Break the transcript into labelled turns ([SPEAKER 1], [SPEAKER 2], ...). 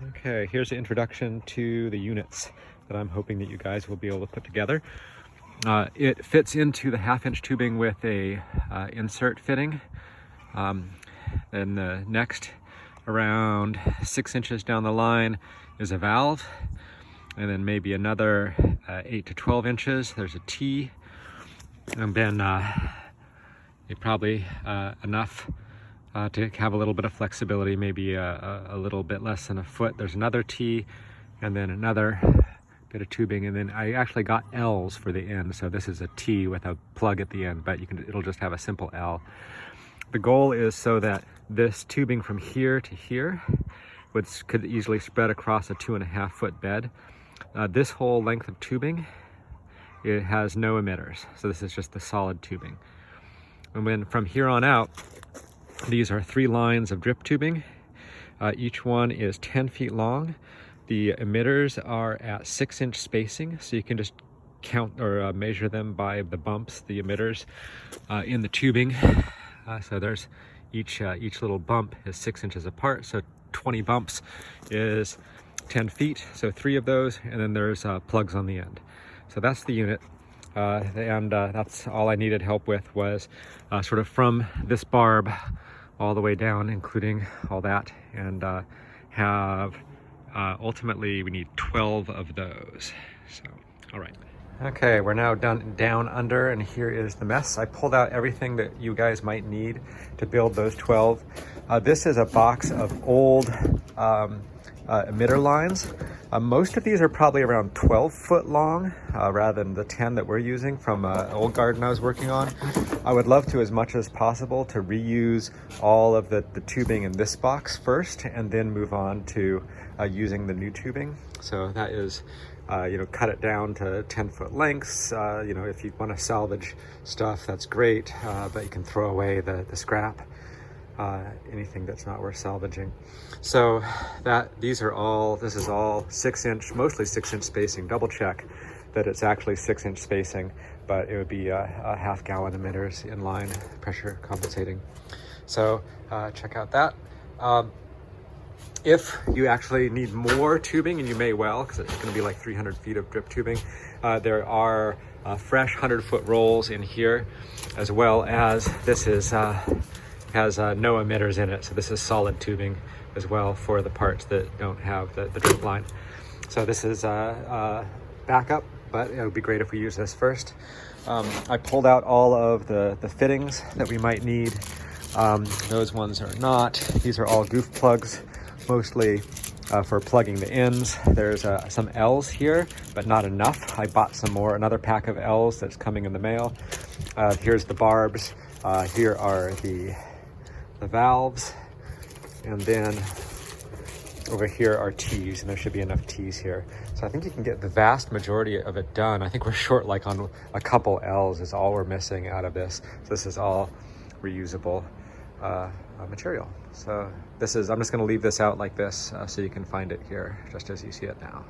[SPEAKER 1] Okay, here's the introduction to the units that I'm hoping that you guys will be able to put together. It fits into the 1/2-inch tubing with a insert fitting. Then the next, around 6 inches down the line, is a valve, and then maybe another 8 to 12 inches there's a T, and then probably enough to have a little bit of flexibility, maybe a little bit less than a foot. There's another T, and then another bit of tubing, and then I actually got L's for the end. So this is a T with a plug at the end, but it'll just have a simple L. The goal is so that this tubing from here to here could easily spread across a 2.5 foot bed. This whole length of tubing, it has no emitters, so this is just the solid tubing. And then from here on out, these are 3 lines of drip tubing. Each one is 10 feet long. The emitters are at 6-inch spacing, so you can just count or measure them by the bumps, the emitters in the tubing. So there's each little bump is 6 inches apart, so 20 bumps is 10 feet, so 3 of those, and then there's plugs on the end. So that's the unit, and that's all I needed help with, was sort of from this barb all the way down, including all that, and ultimately we need 12 of those. So, all right. Okay, we're now down under, and here is the mess. I pulled out everything that you guys might need to build those 12. This is a box of old emitter lines. Most of these are probably around 12 foot long, rather than the 10 that we're using from an old garden I was working on. I would love to, as much as possible, to reuse all of the tubing in this box first, and then move on to using the new tubing. So that is, cut it down to 10-foot lengths. If you want to salvage stuff, that's great, but you can throw away the scrap, anything that's not worth salvaging. So this is all 6-inch, mostly 6-inch spacing. Double check that it's actually 6-inch spacing, but it would be a 1/2 gallon emitters in line, pressure compensating. So check out that. If you actually need more tubing, and you may well, because it's going to be like 300 feet of drip tubing, there are fresh 100-foot rolls in here, as well as this has no emitters in it. So this is solid tubing as well for the parts that don't have the drip line. So this is backup, but it would be great if we use this first. I pulled out all of the fittings that we might need. Those ones are not. These are all goof plugs, mostly for plugging the ends. There's some L's here, but not enough. I bought some more, another pack of L's that's coming in the mail. Here's the barbs. Here are the valves, and then over here are T's, and there should be enough T's here. So I think you can get the vast majority of it done. I think we're short like on a couple L's is all we're missing out of this. So this is all reusable material. So I'm just going to leave this out like this, so you can find it here just as you see it now.